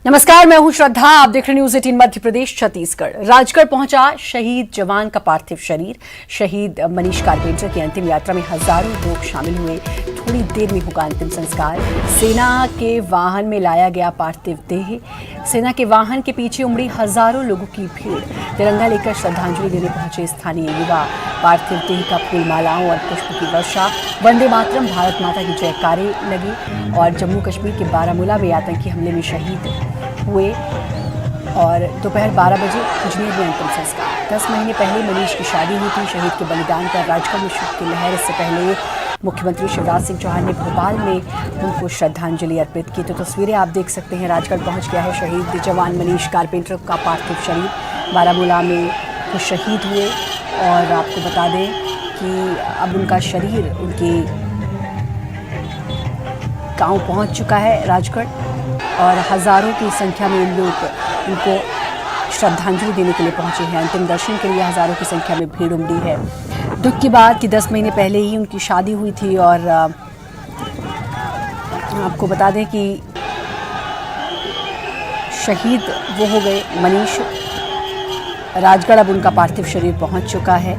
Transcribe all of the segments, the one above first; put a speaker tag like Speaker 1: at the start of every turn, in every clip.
Speaker 1: नमस्कार, मैं हूं श्रद्धा। आप देख रहे न्यूज 18 मध्य प्रदेश छत्तीसगढ़। राजगढ़ पहुंचा शहीद जवान का पार्थिव शरीर। शहीद मनीष कारपेंटर की अंतिम यात्रा में हजारों लोग शामिल हुए। थोड़ी देर में होगा अंतिम संस्कार। सेना के वाहन में लाया गया पार्थिव देह। सेना के वाहन के पीछे उमड़ी हजारों लोगों की भीड़। तिरंगा लेकर श्रद्धांजलि देने पहुंचे स्थानीय युवा। पार्थिव देह का फूल मालाओं और पुष्प की वर्षा। वंदे मातरम, भारत माता की जयकारे लगी। और जम्मू कश्मीर के बारामूला में आतंकी हमले में शहीद हुए और दोपहर 12 बजे अजमेर में अंतिम संस्कार। 10 महीने पहले मनीष की शादी हुई थी। शहीद के बलिदान पर राजगढ़ में शोक की लहर। इससे पहले मुख्यमंत्री शिवराज सिंह चौहान ने भोपाल में उनको श्रद्धांजलि अर्पित की। तो तस्वीरें आप देख सकते हैं। राजगढ़ पहुंच गया है शहीद जवान मनीष कारपेंटर का पार्थिव शरीर। बारामूला में वो शहीद हुए और आपको बता दें कि अब उनका शरीर उनके गांव पहुंच चुका है राजगढ़ और हजारों की संख्या में लोग उनको श्रद्धांजलि देने के लिए पहुंचे हैं। अंतिम दर्शन के लिए हजारों की संख्या में भीड़ उमड़ी है। दुख की बात कि 10 महीने पहले ही उनकी शादी हुई थी और आपको बता दें कि शहीद वो हो गए मनीष। राजगढ़ अब उनका पार्थिव शरीर पहुंच चुका है।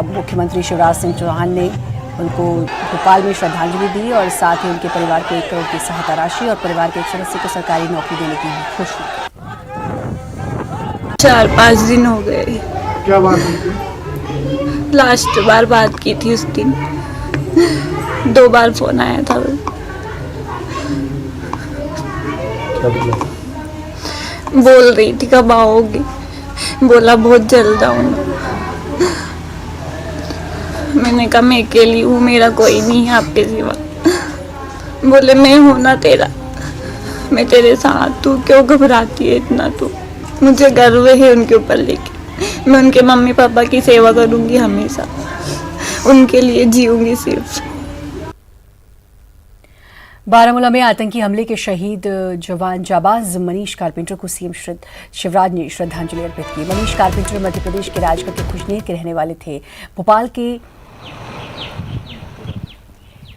Speaker 1: मुख्यमंत्री शिवराज सिंह चौहान ने उनको भोपाल में श्रद्धांजलि दी और साथ ही उनके परिवार को 1 करोड़ की सहायता राशि और परिवार के एक सदस्य को सरकारी नौकरी देने की घोषणा।
Speaker 2: 4-5 दिन हो गए।
Speaker 3: क्या बात हुई?
Speaker 2: लास्ट बार बात की थी उस दिन। 2 बार फोन आया था। बोल रही थी कब आओगी, बोला बहुत जल्द आऊंगा। मैंने कहा मैं अकेली हूँ, मेरा कोई नहीं है आपके सिवा। बोले मैं हूँ ना तेरा, मैं तेरे साथ हूँ, क्यों घबराती है इतना तू। मुझे गर्व है उनके ऊपर, लेके मैं उनके मम्मी पापा की सेवा करूँगी हमेशा, उनके लिए जीऊँगी सिर्फ।
Speaker 1: बारामूला में आतंकी हमले के शहीद जवान जाबाज मनीष कारपेंटर को सीएम शिवराज ने श्रद्धांजलि अर्पित की। मनीष कारपेंटर मध्य प्रदेश के राजगढ़ के खुजनेर के रहने वाले थे। भोपाल के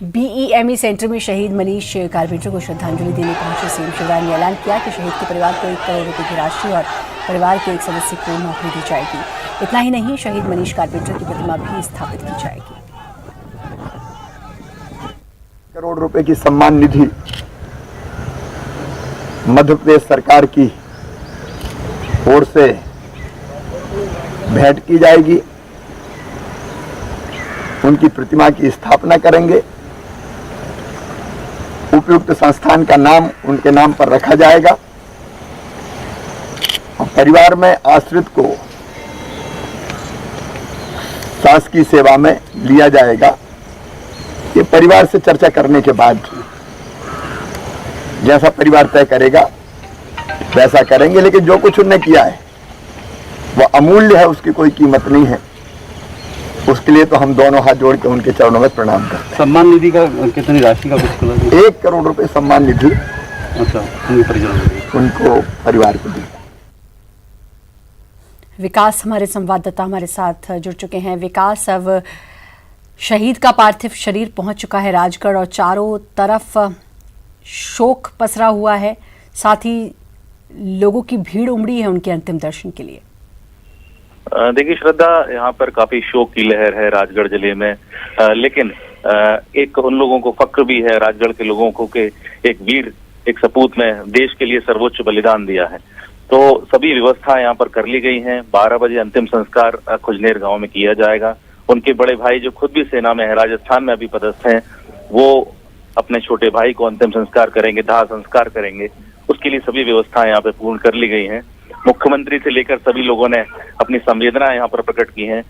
Speaker 1: BEME सेंटर में शहीद मनीष कारपेंटर को श्रद्धांजलि देने पहुंचे सीएम शिवराज ने ऐलान किया कि शहीद के परिवार को 1 करोड़ रुपए की राशि और परिवार के एक सदस्य को नौकरी दी जाएगी। इतना ही नहीं, शहीद मनीष कारपेंटर की प्रतिमा भी स्थापित की जाएगी।
Speaker 3: करोड़ रुपए की सम्मान निधि मध्य प्रदेश सरकार की ओर से भेंट की जाएगी। उनकी प्रतिमा की स्थापना करेंगे। उपयुक्त संस्थान का नाम उनके नाम पर रखा जाएगा और परिवार में आश्रित को शासकीय सेवा में लिया जाएगा। ये परिवार से चर्चा करने के बाद जैसा परिवार तय करेगा वैसा करेंगे, लेकिन जो कुछ उन्होंने किया है वो अमूल्य है, उसकी कोई कीमत नहीं है। उसके लिए तो हम दोनों हाथ जोड़ के उनके चरणों में प्रणाम करते हैं।
Speaker 4: सम्मान निधि का कितनी राशि का कुछ
Speaker 3: 1 करोड़ रुपए सम्मान निधि
Speaker 4: अच्छा
Speaker 3: उनको परिवार को दी।
Speaker 1: विकास हमारे संवाददाता हमारे साथ जुड़ चुके हैं। विकास, अब शहीद का पार्थिव शरीर पहुंच चुका है राजगढ़ और चारों तरफ शोक पसरा हुआ है। साथ ही लोगों की भीड़ उमड़ी है उनके अंतिम दर्शन के लिए।
Speaker 5: देखिए श्रद्धा, यहाँ पर काफी शोक की लहर है राजगढ़ जिले में, लेकिन एक उन लोगों को फक्र भी है राजगढ़ के लोगों को कि एक वीर, एक सपूत ने देश के लिए सर्वोच्च बलिदान दिया है। तो सभी व्यवस्था यहाँ पर कर ली गई हैं। 12 बजे अंतिम संस्कार खुजनेर गांव में किया जाएगा। उनके बड़े भाई जो खुद भी सेना में है, राजस्थान में अभी पदस्थ हैं, वो अपने छोटे भाई को अंतिम संस्कार करेंगे, दाह संस्कार करेंगे। उसके लिए सभी व्यवस्थाएं यहाँ पे पूर्ण कर ली गई हैं। मुख्यमंत्री से लेकर सभी लोगों ने अपनी संवेदना यहाँ पर प्रकट की हैं।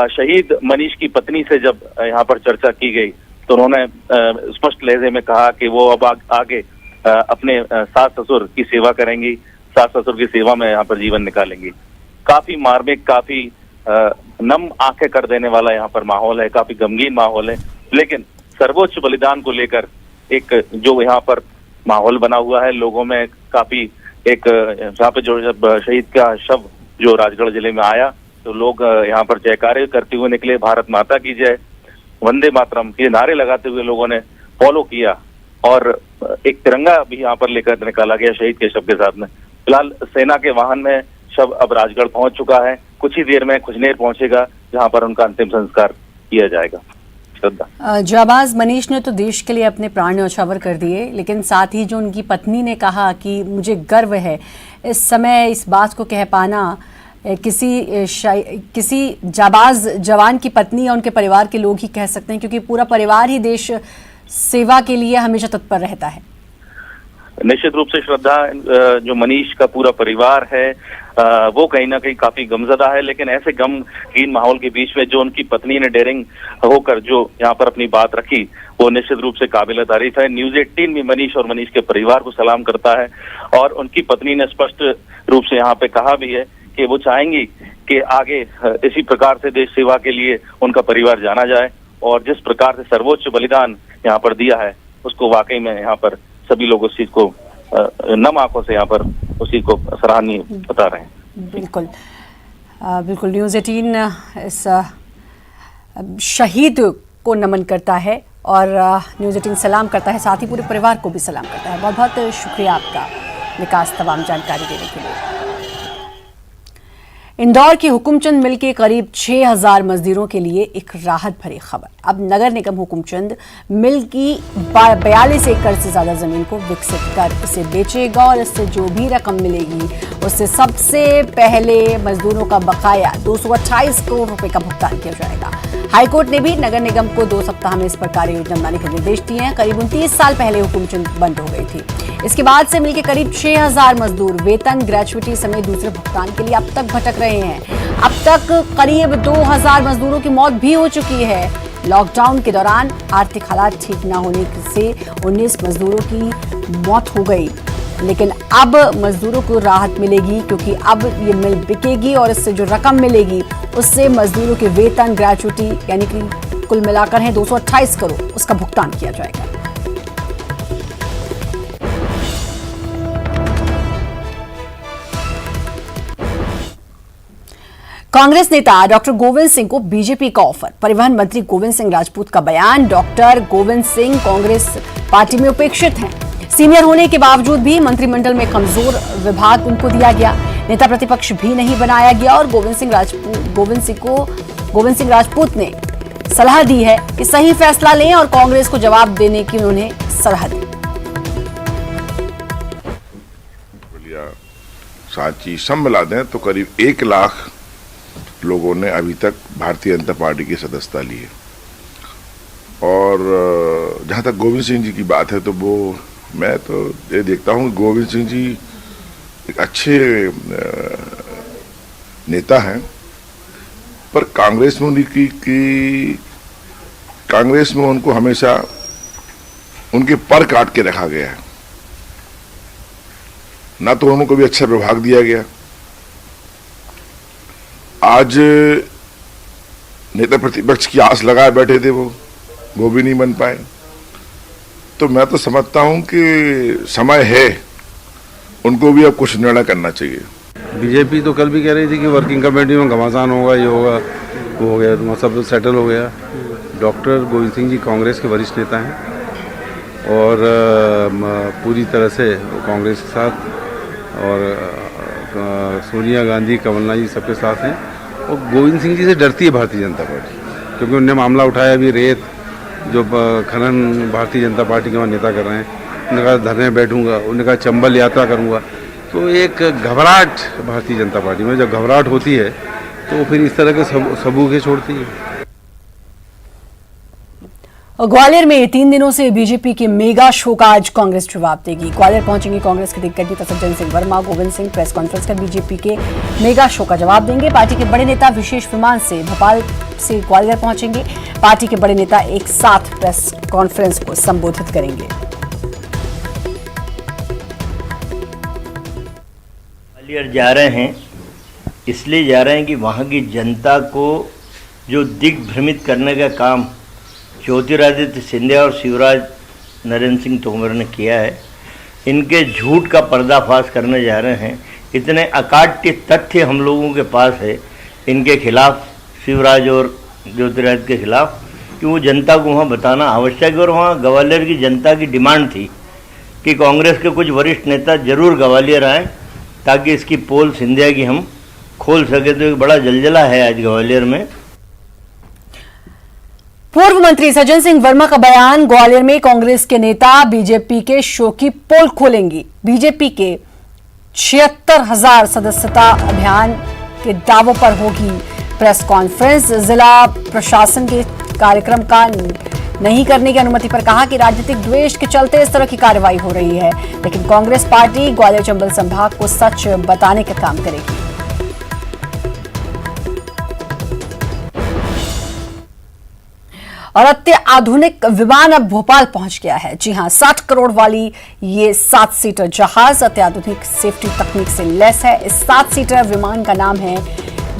Speaker 5: शहीद मनीष की पत्नी से जब यहाँ पर चर्चा की गई तो उन्होंने स्पष्ट लहजे में कहा कि वो अब आगे अपने सास ससुर की सेवा करेंगी, सास ससुर की सेवा में यहाँ पर जीवन निकालेंगी। काफी मार्मिक, काफी नम आंखें कर देने वाला यहाँ पर माहौल है, काफी गमगीन माहौल है। लेकिन सर्वोच्च बलिदान को लेकर एक जो यहाँ पर माहौल बना हुआ है लोगों में, काफी एक यहाँ पे जो जब शहीद का शव जो राजगढ़ जिले में आया तो लोग यहाँ पर जयकारे करते हुए निकले, भारत माता की जय, वंदे मातरम ये नारे लगाते हुए लोगों ने फॉलो किया और एक तिरंगा भी यहाँ पर लेकर निकाला गया शहीद के शव के साथ में। फिलहाल सेना के वाहन में शव अब राजगढ़ पहुंच चुका है। कुछ ही देर में खुजनेर पहुंचेगा, जहां पर उनका अंतिम संस्कार किया जाएगा। श्रद्धा,
Speaker 1: जाबाज मनीष ने तो देश के लिए अपने प्राण न्यौछावर कर दिए, लेकिन साथ ही जो उनकी पत्नी ने कहा कि मुझे गर्व है, इस समय इस बात को कह पाना किसी जाबाज जवान की पत्नी या उनके परिवार के लोग ही कह सकते हैं, क्योंकि पूरा परिवार ही देश सेवा के लिए हमेशा तत्पर रहता है।
Speaker 5: निश्चित रूप से श्रद्धा, जो मनीष का पूरा परिवार है वो कहीं ना कहीं काफी गमजदा है, लेकिन ऐसे गमगीन माहौल के बीच में जो उनकी पत्नी ने डेयरिंग होकर जो यहाँ पर अपनी बात रखी, वो निश्चित रूप से काबिल तारीफ है। न्यूज़ 18 भी मनीष और मनीष के परिवार को सलाम करता है, और उनकी पत्नी ने स्पष्ट रूप से यहाँ पे कहा भी है कि वो चाहेंगी कि आगे इसी प्रकार से देश सेवा के लिए उनका परिवार जाना जाए, और जिस प्रकार से सर्वोच्च बलिदान यहाँ पर दिया है उसको वाकई में यहाँ पर सभी लोग उस चीज को नम आंखों से यहाँ पर उसी को सराहनीय बता रहे हैं।
Speaker 1: बिल्कुल बिल्कुल, न्यूज़ 18 इस शहीद को नमन करता है और न्यूज़ 18 सलाम करता है, साथ ही पूरे परिवार को भी सलाम करता है। बहुत बहुत शुक्रिया आपका विकास, तमाम जानकारी देने के लिए। इंदौर की हुकुमचंद मिल के करीब 6000 मजदूरों के लिए एक राहत भरी खबर। अब नगर निगम हुकुमचंद मिल की 42 एकड़ से ज्यादा जमीन को विकसित कर इसे बेचेगा, और इससे जो भी रकम मिलेगी उससे सबसे पहले मजदूरों का बकाया 228 करोड़ रुपए का भुगतान किया जाएगा। हाईकोर्ट ने भी नगर निगम को 2 सप्ताह में इस पर कार्य योजना बनाने के निर्देश दिए हैं। करीब 29 साल पहले हुकुमचंद बंद हो गई थी। इसके बाद से मिलकर करीब 6000 मजदूर वेतन, ग्रेच्युटी समेत दूसरे भुगतान के लिए अब तक भटक रहे हैं। अब तक करीब 2000 मजदूरों की मौत भी हो चुकी है। लॉकडाउन के दौरान आर्थिक हालात ठीक न होने से 19 मजदूरों की मौत हो गई, लेकिन अब मजदूरों को राहत मिलेगी, क्योंकि अब ये मिल बिकेगी और इससे जो रकम मिलेगी उससे मजदूरों के वेतन, ग्रेच्युटी यानी कि कुल मिलाकर है 228 करोड़, उसका भुगतान किया जाएगा। कांग्रेस नेता डॉक्टर गोविंद सिंह को बीजेपी का ऑफर। परिवहन मंत्री गोविंद सिंह राजपूत का बयान। डॉक्टर गोविंद सिंह कांग्रेस पार्टी में उपेक्षित हैं। सीनियर होने के बावजूद भी मंत्रिमंडल में कमजोर विभाग उनको दिया गया। नेता प्रतिपक्ष भी नहीं बनाया गया, और गोविंद सिंह राजपूत ने सलाह दी है कि सही फैसला लें और कांग्रेस को जवाब देने की उन्होंने सलाह दी।
Speaker 6: साची सब मिला दें तो करीब 1 लाख लोगों ने अभी तक भारतीय जनता पार्टी की सदस्यता ली है। और जहाँ तक गोविंद सिंह जी की बात है, तो वो मैं तो ये देखता हूँ गोविंद सिंह जी एक अच्छे नेता हैं, पर कांग्रेस में उनको हमेशा उनके पर काट के रखा गया है, ना तो उनको भी अच्छा विभाग दिया गया। आज नेता प्रतिपक्ष की आस लगाए बैठे थे, वो भी नहीं बन पाए। तो मैं तो समझता हूं कि समय है, उनको भी अब कुछ निर्णय करना चाहिए।
Speaker 4: बीजेपी तो कल भी कह रही थी कि वर्किंग कमेटी में घमासान होगा, ये होगा, वो हो गया, तो सब सेटल हो गया। डॉक्टर गोविंद सिंह जी कांग्रेस के वरिष्ठ नेता हैं और पूरी तरह से कांग्रेस के साथ, और सोनिया गांधी, कमलनाथ जी सबके साथ हैं। और गोविंद सिंह जी से डरती है भारतीय जनता पार्टी, क्योंकि उन्होंने मामला उठाया अभी रेत जो खनन भारतीय जनता पार्टी के वहाँ नेता कर रहे हैं। उन्होंने कहा धरने बैठूंगा, उन्होंने कहा चंबल यात्रा करूंगा। तो एक घबराहट भारतीय जनता पार्टी में, जब घबराहट होती है तो फिर इस तरह के सबूखे छोड़ती है।
Speaker 1: ग्वालियर में 3 दिनों से बीजेपी के मेगा शो का आज कांग्रेस जवाब देगी। ग्वालियर पहुंचेंगे कांग्रेस के दिग्गज नेता सज्जन सिंह वर्मा। गोविंद सिंह प्रेस कॉन्फ्रेंस कर बीजेपी के मेगा शो का जवाब देंगे। पार्टी के बड़े नेता विशेष विमान से भोपाल से ग्वालियर पहुंचेंगे। पार्टी के बड़े नेता एक साथ प्रेस कॉन्फ्रेंस को संबोधित करेंगे।
Speaker 7: ग्वालियर जा रहे हैं, इसलिए जा रहे हैं कि वहाँ की जनता को जो दिग्भ्रमित करने का काम ज्योतिरादित्य सिंधिया और शिवराज नरेंद्र सिंह तोमर ने किया है, इनके झूठ का पर्दाफाश करने जा रहे हैं। इतने अकाट्य तथ्य हम लोगों के पास है इनके खिलाफ, शिवराज और ज्योतिरादित्य के खिलाफ, कि वो जनता को वहाँ बताना आवश्यक है। और वहाँ ग्वालियर की जनता की डिमांड थी कि कांग्रेस के कुछ वरिष्ठ नेता जरूर ग्वालियर आए ताकि इसकी पोल सिंधिया की हम खोल सके। तो एक बड़ा जलजला है आज ग्वालियर में।
Speaker 1: पूर्व मंत्री सज्जन सिंह वर्मा का बयान, ग्वालियर में कांग्रेस के नेता बीजेपी के शो की पोल खोलेंगी। बीजेपी के 76,000 सदस्यता अभियान के दावों पर होगी प्रेस कॉन्फ्रेंस। जिला प्रशासन के कार्यक्रम का नहीं करने की अनुमति पर कहा कि राजनीतिक द्वेष के चलते इस तरह की कार्रवाई हो रही है, लेकिन कांग्रेस पार्टी ग्वालियर चंबल संभाग को सच बताने का काम करेगी। और अत्याधुनिक विमान अब भोपाल पहुंच गया है। जी हां, 60 करोड़ वाली ये 7 सीटर जहाज अत्याधुनिक सेफ्टी तकनीक से लैस है। इस 7 सीटर विमान का नाम है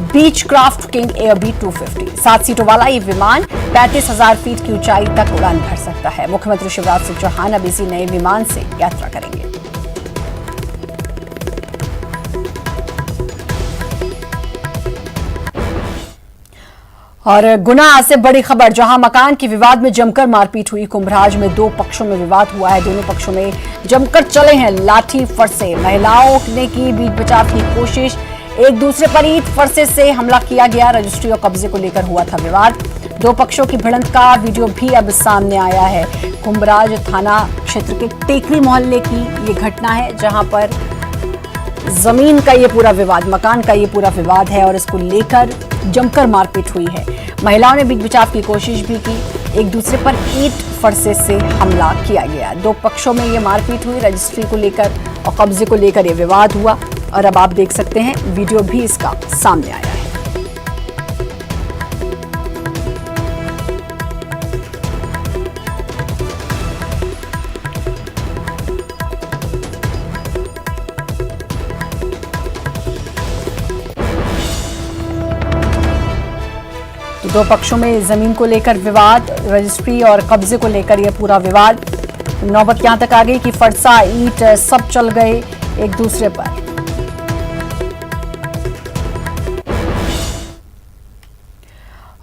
Speaker 1: बीचक्राफ्ट किंग एयरबी 250। 7 सीटों वाला ये विमान 35,000 फीट की ऊंचाई तक उड़ान भर सकता है। मुख्यमंत्री शिवराज सिंह चौहान अब इसी नए विमान से यात्रा करेंगे। और गुना से बड़ी खबर, जहां मकान के विवाद में जमकर मारपीट हुई। कुंभराज में 2 पक्षों में विवाद हुआ है। दोनों पक्षों में जमकर चले हैं लाठी फरसे। महिलाओं ने की बीच बचाव की कोशिश, एक दूसरे पर ईंट फरसे से हमला किया गया। रजिस्ट्री और कब्जे को लेकर हुआ था विवाद। 2 पक्षों की भिड़ंत का वीडियो भी अब सामने आया है। कुंभराज थाना क्षेत्र के टेकरी मोहल्ले की ये घटना है, जहां पर जमीन का ये पूरा विवाद, मकान का ये पूरा विवाद है और इसको लेकर जमकर मारपीट हुई है। महिलाओं ने बीच बचाव की कोशिश भी की, एक दूसरे पर ईंट फरसे से हमला किया गया। 2 पक्षों में ये मारपीट हुई। रजिस्ट्री को लेकर और कब्जे को लेकर ये विवाद हुआ और अब आप देख सकते हैं वीडियो भी इसका सामने आया है। तो 2 पक्षों में जमीन को लेकर विवाद, रजिस्ट्री और कब्जे को लेकर यह पूरा विवाद। नौबत यहां तक आ गई कि फरसा, ईंट सब चल गए एक दूसरे पर।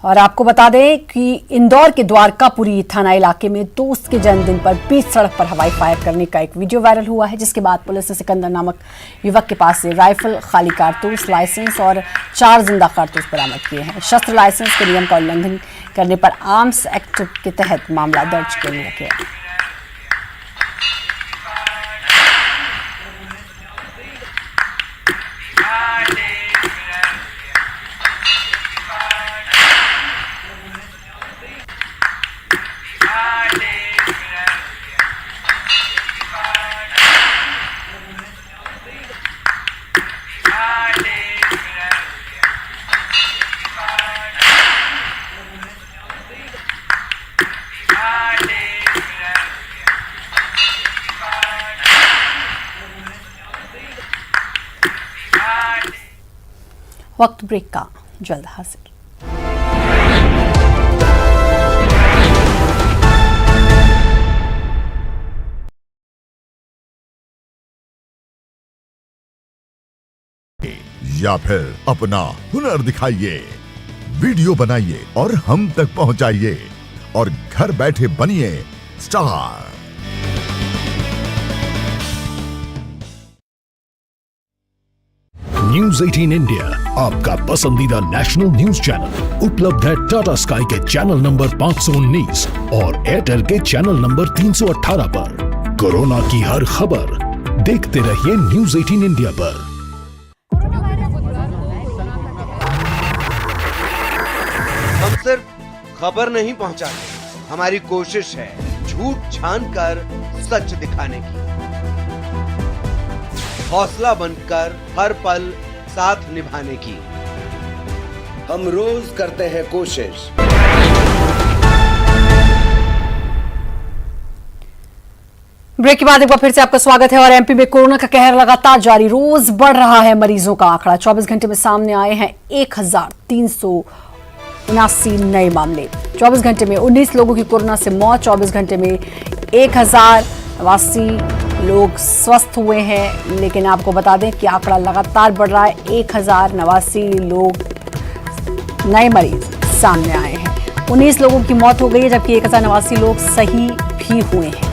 Speaker 1: और आपको बता दें कि इंदौर के द्वारकापुरी थाना इलाके में दोस्त के जन्मदिन पर बीच सड़क पर हवाई फायर करने का एक वीडियो वायरल हुआ है, जिसके बाद पुलिस ने सिकंदर नामक युवक के पास से राइफल, खाली कारतूस, लाइसेंस और 4 जिंदा कारतूस बरामद किए हैं। शस्त्र लाइसेंस के नियम का उल्लंघन करने पर आर्म्स एक्ट के तहत मामला दर्ज कर लिया गया। वक्त ब्रेक का जल्द हासिल।
Speaker 8: या फिर अपना हुनर दिखाइए, वीडियो बनाइए और हम तक पहुंचाइए और घर बैठे बनिए स्टार।
Speaker 9: न्यूज 18 इंडिया आपका पसंदीदा नेशनल न्यूज चैनल उपलब्ध है टाटा स्काई के चैनल नंबर 519 और एयरटेल के चैनल नंबर 318 पर। कोरोना की हर खबर देखते रहिए न्यूज 18 इंडिया पर।
Speaker 10: हम सिर्फ खबर नहीं पहुंचाते, हमारी कोशिश है झूठ छानकर सच दिखाने की, हौसला बनकर हर पल साथ निभाने की। हम रोज करते हैं कोशिश।
Speaker 1: ब्रेक के बाद एक बार फिर से आपका स्वागत है। और एमपी में कोरोना का कहर लगातार जारी, रोज बढ़ रहा है मरीजों का आंकड़ा। 24 घंटे में सामने आए हैं 1379 नए मामले। 24 घंटे में 19 लोगों की कोरोना से मौत। 24 घंटे में 1089 लोग स्वस्थ हुए हैं। लेकिन आपको बता दें कि आंकड़ा लगातार बढ़ रहा है। 1089 लोग नए मरीज सामने आए हैं। 19 लोगों की मौत हो गई है, जबकि 1089 लोग सही भी हुए हैं।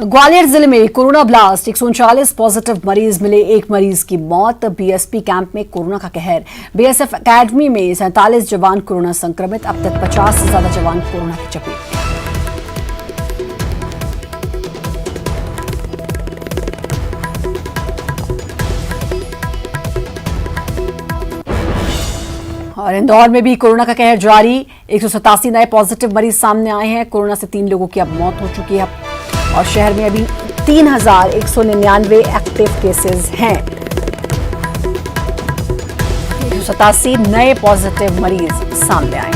Speaker 1: ग्वालियर जिले में कोरोना ब्लास्ट, 139 पॉजिटिव मरीज मिले, एक मरीज की मौत। बीएसपी कैंप में कोरोना का कहर। बीएसएफ एकेडमी में 47 जवान कोरोना संक्रमित, अब तक 50 से ज्यादा जवान कोरोना की चपेट में। और इंदौर में भी कोरोना का कहर जारी, 187 नए पॉजिटिव मरीज सामने आए हैं। कोरोना से 3 लोगों की अब मौत हो चुकी है और शहर में अभी 3199 एक्टिव केसेस हैं। 187 नए पॉजिटिव मरीज सामने आए हैं।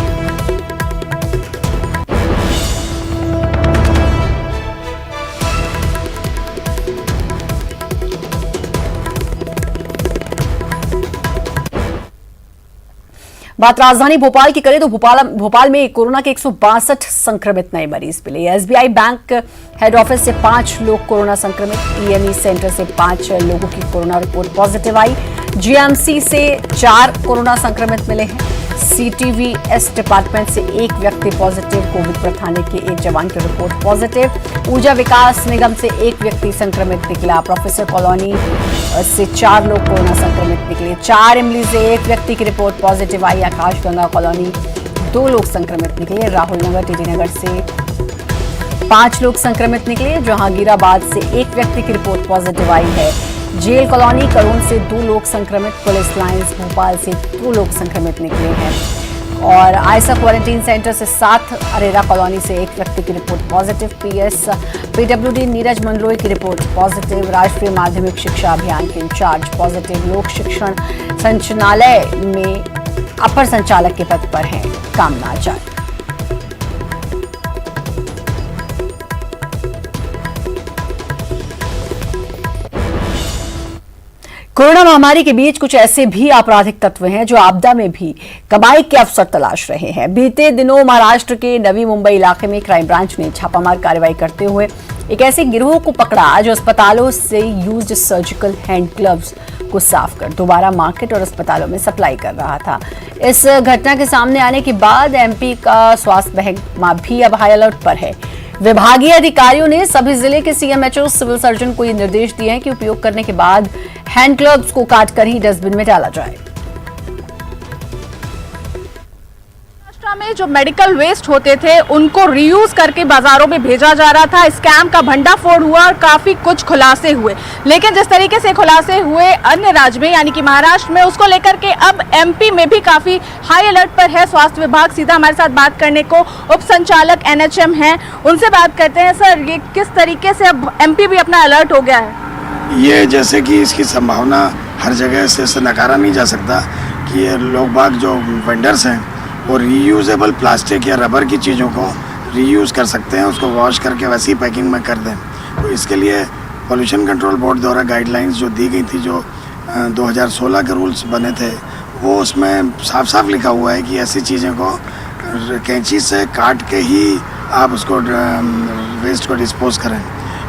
Speaker 1: बात राजधानी भोपाल की करें तो भोपाल में कोरोना के 162 संक्रमित नए मरीज मिले। एसबीआई बैंक हेड ऑफिस से 5 लोग कोरोना संक्रमित, ईएमई सेंटर से 5 लोगों की कोरोना रिपोर्ट पॉजिटिव आई। जीएमसी से 4 कोरोना संक्रमित मिले हैं। सीटीवीएस डिपार्टमेंट से 1 व्यक्ति पॉजिटिव, कोविड थाने के 1 जवान की रिपोर्ट पॉजिटिव। ऊर्जा विकास निगम से 1 व्यक्ति संक्रमित निकला। प्रोफेसर कॉलोनी से 4 लोग कोरोना संक्रमित निकले। 4 इमली से 1 व्यक्ति की रिपोर्ट पॉजिटिव आई। आकाशगंगा कॉलोनी 2 लोग संक्रमित निकले। राहुल नगर, टीटी नगर से 5 लोग संक्रमित निकले। जहांगीराबाद से 1 व्यक्ति की रिपोर्ट पॉजिटिव आई है। जेल कॉलोनी करोन से 2 लोग संक्रमित। पुलिस लाइंस भोपाल से 2 लोग संक्रमित निकले हैं। और आयसा क्वारंटीन सेंटर से 7, अरेरा कॉलोनी से 1 व्यक्ति की report positive. PWD Neeraj Mandloi की रिपोर्ट पॉजिटिव। राष्ट्रीय माध्यमिक शिक्षा अभियान के इंचार्ज पॉजिटिव। लोक शिक्षण संचालनालय में अपर संचालक के पद पर हैं कामना आचार्य। कोरोना महामारी के बीच कुछ ऐसे भी आपराधिक तत्व हैं जो आपदा में भी कमाई के अवसर तलाश रहे हैं। बीते दिनों महाराष्ट्र के नवी मुंबई इलाके में क्राइम ब्रांच ने छापामार कार्रवाई करते हुए एक ऐसे गिरोह को पकड़ा जो अस्पतालों से यूज्ड सर्जिकल हैंड ग्लव्स को साफ कर दोबारा मार्केट और अस्पतालों में सप्लाई कर रहा था। इस घटना के सामने आने के बाद एमपी का स्वास्थ्य महकमा भी अब हाई अलर्ट पर है। विभागीय अधिकारियों ने सभी जिले के सीएमएचओ, सिविल सर्जन को ये निर्देश दिए हैं कि उपयोग करने के बाद हैंड ग्लव्स को काटकर ही डस्टबिन में डाला जाए।
Speaker 11: में जो मेडिकल वेस्ट होते थे उनको रीयूज करके बाजारों में भेजा जा रहा था। स्कैम का भंडाफोड़ हुआ और काफी कुछ खुलासे हुए, लेकिन जिस तरीके से खुलासे हुए अन्य राज्य में यानी कि महाराष्ट्र में, उसको लेकर के अब एमपी में भी काफी हाई अलर्ट पर है स्वास्थ्य विभाग। सीधा हमारे साथ बात करने को उप संचालक एनएचएम हैं, उनसे बात करते हैं। सर, ये किस तरीके से अब एमपी भी अपना अलर्ट हो गया है?
Speaker 12: ये जैसे कि इसकी संभावना हर जगह से नकारा नहीं जा सकता कि ये लोग बाग जो वेंडर्स हैं वो रीयूजेबल प्लास्टिक या रबर की चीज़ों को रीयूज़ कर सकते हैं, उसको वॉश करके वैसी पैकिंग में कर दें। तो इसके लिए पोल्यूशन कंट्रोल बोर्ड द्वारा गाइडलाइंस जो दी गई थी, जो 2016 के रूल्स बने थे, वो उसमें साफ साफ लिखा हुआ है कि ऐसी चीज़ों को कैंची से काट के ही आप उसको वेस्ट को डिस्पोज करें।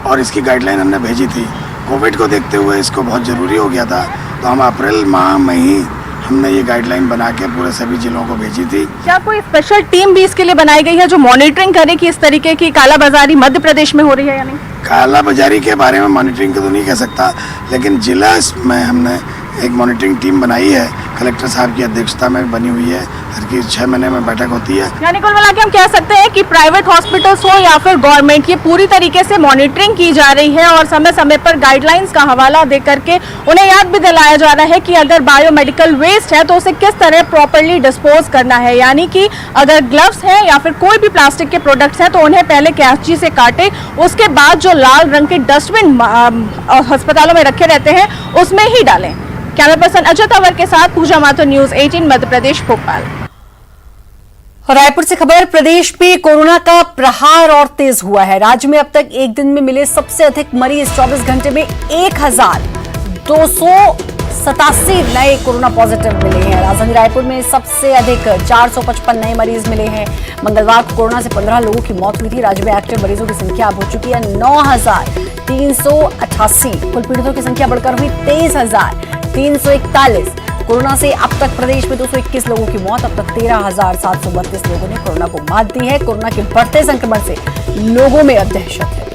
Speaker 12: और इसकी गाइडलाइन हमने भेजी थी। कोविड को देखते हुए इसको बहुत ज़रूरी हो गया था, तो हम अप्रैल माह में ही हमने ये गाइडलाइन बना के पूरे सभी जिलों को भेजी थी।
Speaker 11: क्या कोई स्पेशल टीम भी इसके लिए बनाई गई है जो मॉनिटरिंग करे कि इस तरीके की कालाबाजारी मध्य प्रदेश में हो रही है या नहीं?
Speaker 12: कालाबाजारी के बारे में मॉनिटरिंग तो नहीं कह सकता, लेकिन जिला में हमने एक मॉनिटरिंग टीम बनाई है, कलेक्टर साहब की अध्यक्षता में बनी हुई है। हर की 6 महीने में बैठक होती है।
Speaker 11: यानी कुल मिला के हम कह सकते हैं कि प्राइवेट हॉस्पिटल्स हो या फिर गवर्नमेंट, ये पूरी तरीके से मॉनिटरिंग की जा रही है और समय समय पर गाइडलाइंस का हवाला दे करके उन्हें याद भी दिलाया जा रहा है कि अगर बायोमेडिकल वेस्ट है तो उसे किस तरह प्रॉपर्ली डिस्पोज करना है। यानी कि अगर ग्लव्स हैं या फिर कोई भी प्लास्टिक के प्रोडक्ट्स हैं तो उन्हें पहले कैंची से काटे, उसके बाद जो लाल रंग के डस्टबिन अस्पतालों में रखे रहते हैं उसमें ही डालें। कैमरा पर्सन अजय तंवर के साथ पूजा माथुर, न्यूज़ 18 मध्य प्रदेश, भोपाल।
Speaker 1: रायपुर से खबर, प्रदेश में कोरोना का प्रहार और तेज हुआ है। राज्य में अब तक एक दिन में मिले सबसे अधिक मरीज, 24 घंटे में 1287 नए कोरोना पॉजिटिव मिले हैं। राजधानी रायपुर में सबसे अधिक 455 नए मरीज मिले हैं। मंगलवार को कोरोना से 15 लोगों की मौत हुई थी। राज्य में एक्टिव मरीजों की संख्या अब हो चुकी है 9388। कुल पीड़ितों की संख्या बढ़कर हुई 23,341। कोरोना से अब तक प्रदेश में 221 लोगों की मौत। अब तक 13,732 लोगों ने कोरोना को मात दी है। कोरोना के बढ़ते संक्रमण से लोगों में अब दहशत है।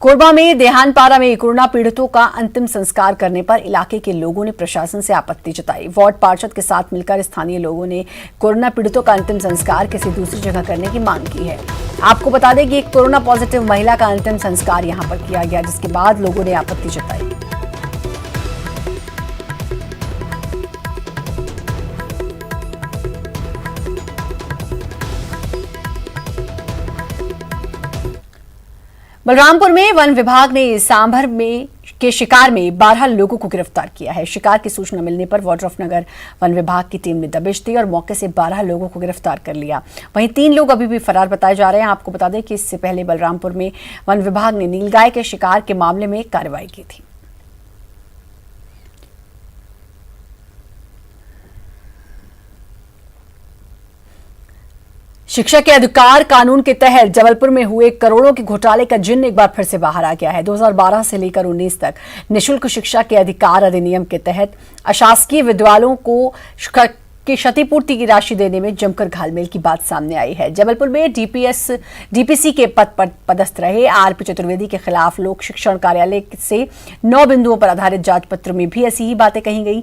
Speaker 1: कोरबा में देहानपारा में कोरोना पीड़ितों का अंतिम संस्कार करने पर इलाके के लोगों ने प्रशासन से आपत्ति जताई। वार्ड पार्षद के साथ मिलकर स्थानीय लोगों ने कोरोना पीड़ितों का अंतिम संस्कार किसी दूसरी जगह करने की मांग की है। आपको बता दें कि एक कोरोना पॉजिटिव महिला का अंतिम संस्कार यहां पर किया गया, जिसके बाद लोगों ने आपत्ति जताई। बलरामपुर में वन विभाग ने सांभर में के शिकार में 12 लोगों को गिरफ्तार किया है। शिकार की सूचना मिलने पर वाड्रफनगर वन विभाग की टीम ने दबिश दी और मौके से 12 लोगों को गिरफ्तार कर लिया। वहीं 3 लोग अभी भी फरार बताए जा रहे हैं। आपको बता दें कि इससे पहले बलरामपुर में वन विभाग ने नीलगाय के शिकार के मामले में कार्रवाई की थी। शिक्षा के अधिकार कानून के तहत जबलपुर में हुए करोड़ों के घोटाले का जिन्न एक बार फिर से बाहर आ गया है। 2012 से लेकर 19 तक निःशुल्क शिक्षा के अधिकार अधिनियम के तहत अशासकीय विद्यालयों को की क्षतिपूर्ति की राशि देने में जमकर घालमेल की बात सामने आई है। जबलपुर में डीपीसी के पद पर पदस्थ रहे आरपी चतुर्वेदी के खिलाफ लोक शिक्षण कार्यालय से 9 बिंदुओं पर आधारित जांच पत्र में भी ऐसी ही बातें कही गई।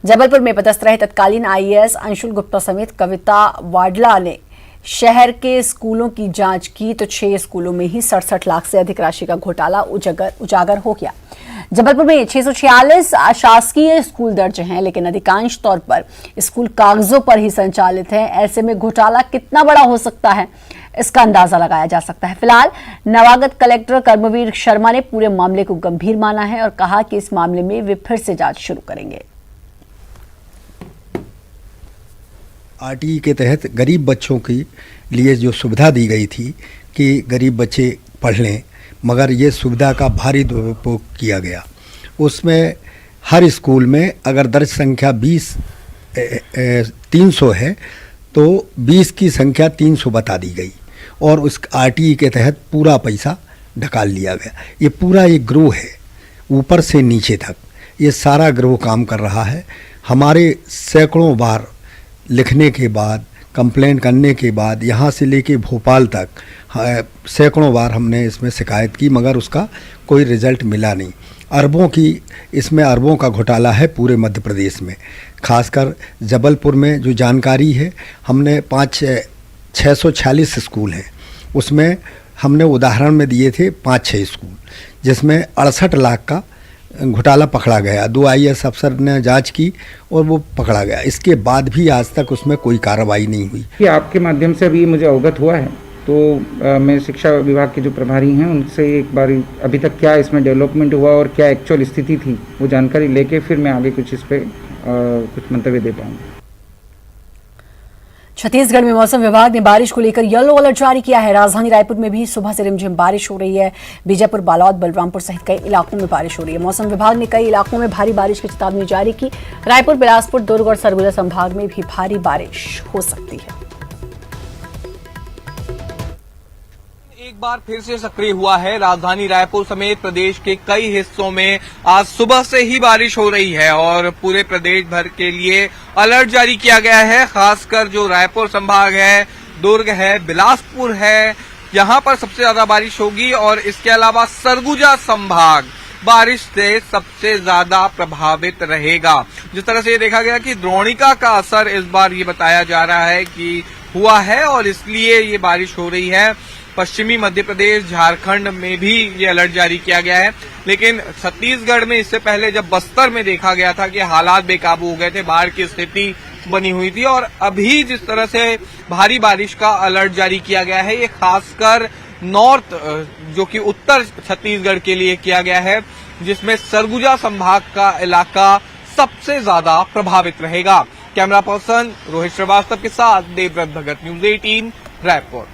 Speaker 1: जबलपुर में पदस्थ रहे तत्कालीन आईएएस अंशुल गुप्ता समेत कविता वाडला ने शहर के स्कूलों की जांच की तो 6 स्कूलों में ही 67 लाख से अधिक राशि का घोटाला उजागर हो गया। जबलपुर में 646 अशासकीय स्कूल दर्ज हैं, लेकिन अधिकांश तौर पर स्कूल कागजों पर ही संचालित हैं। ऐसे में घोटाला कितना बड़ा हो सकता है, इसका अंदाजा लगाया जा सकता है। फिलहाल नवागत कलेक्टर कर्मवीर शर्मा ने पूरे मामले को गंभीर माना है और कहा कि इस मामले में वे फिर से जांच शुरू करेंगे।
Speaker 13: आरटीई के तहत गरीब बच्चों के लिए जो सुविधा दी गई थी कि गरीब बच्चे पढ़ लें, मगर ये सुविधा का भारी दुरुपयोग किया गया। उसमें हर स्कूल में अगर दर्ज संख्या 300 है तो 20 की संख्या 300 बता दी गई और उस आरटीई के तहत पूरा पैसा ढकाल लिया गया। ये पूरा एक गिरोह है, ऊपर से नीचे तक ये सारा गिरोह काम कर रहा है। हमारे सैकड़ों बार लिखने के बाद, कंप्लेंट करने के बाद, यहाँ से लेके भोपाल तक सैकड़ों बार हमने इसमें शिकायत की, मगर उसका कोई रिजल्ट मिला नहीं। इसमें अरबों का घोटाला है पूरे मध्य प्रदेश में, खासकर जबलपुर में जो जानकारी है। हमने 646 स्कूल हैं, उसमें हमने उदाहरण में दिए थे 5-6 स्कूल, जिसमें 68 लाख का घोटाला पकड़ा गया। 2 आईएएस अफसर ने जांच की और वो पकड़ा गया। इसके बाद भी आज तक उसमें कोई कार्रवाई नहीं हुई।
Speaker 14: कि आपके माध्यम से अभी मुझे अवगत हुआ है, तो मैं शिक्षा विभाग के जो प्रभारी हैं उनसे एक बार अभी तक क्या इसमें डेवलपमेंट हुआ और क्या एक्चुअल स्थिति थी वो जानकारी लेके फिर मैं आगे कुछ इस पर कुछ मंतव्य दे पाऊंगा।
Speaker 1: छत्तीसगढ़ में मौसम विभाग ने बारिश को लेकर येलो अलर्ट जारी किया है। राजधानी रायपुर में भी सुबह से रिमझिम बारिश हो रही है। बीजापुर, बालोद, बलरामपुर सहित कई इलाकों में बारिश हो रही है। मौसम विभाग ने कई इलाकों में भारी बारिश की चेतावनी जारी की। रायपुर, बिलासपुर, दुर्ग और सरगुजा संभाग में भी भारी बारिश हो सकती है।
Speaker 15: एक बार फिर से सक्रिय हुआ है। राजधानी रायपुर समेत प्रदेश के कई हिस्सों में आज सुबह से ही बारिश हो रही है और पूरे प्रदेश भर के लिए अलर्ट जारी किया गया है। खासकर जो रायपुर संभाग है, दुर्ग है, बिलासपुर है, यहां पर सबसे ज्यादा बारिश होगी और इसके अलावा सरगुजा संभाग बारिश से सबसे ज्यादा प्रभावित रहेगा। जिस तरह से ये देखा गया कि द्रोणिका का असर इस बार ये बताया जा रहा है कि हुआ है और इसलिए ये बारिश हो रही है। पश्चिमी मध्य प्रदेश, झारखंड में भी ये अलर्ट जारी किया गया है, लेकिन छत्तीसगढ़ में इससे पहले जब बस्तर में देखा गया था कि हालात बेकाबू हो गए थे, बाढ़ की स्थिति बनी हुई थी और अभी जिस तरह से भारी बारिश का अलर्ट जारी किया गया है, ये खासकर नॉर्थ जो कि उत्तर छत्तीसगढ़ के लिए किया गया है, जिसमें सरगुजा संभाग का इलाका सबसे ज्यादा प्रभावित रहेगा। कैमरा पर्सन रोहित श्रीवास्तव के साथ देवव्रत भगत, न्यूज़ 18 रायपुर।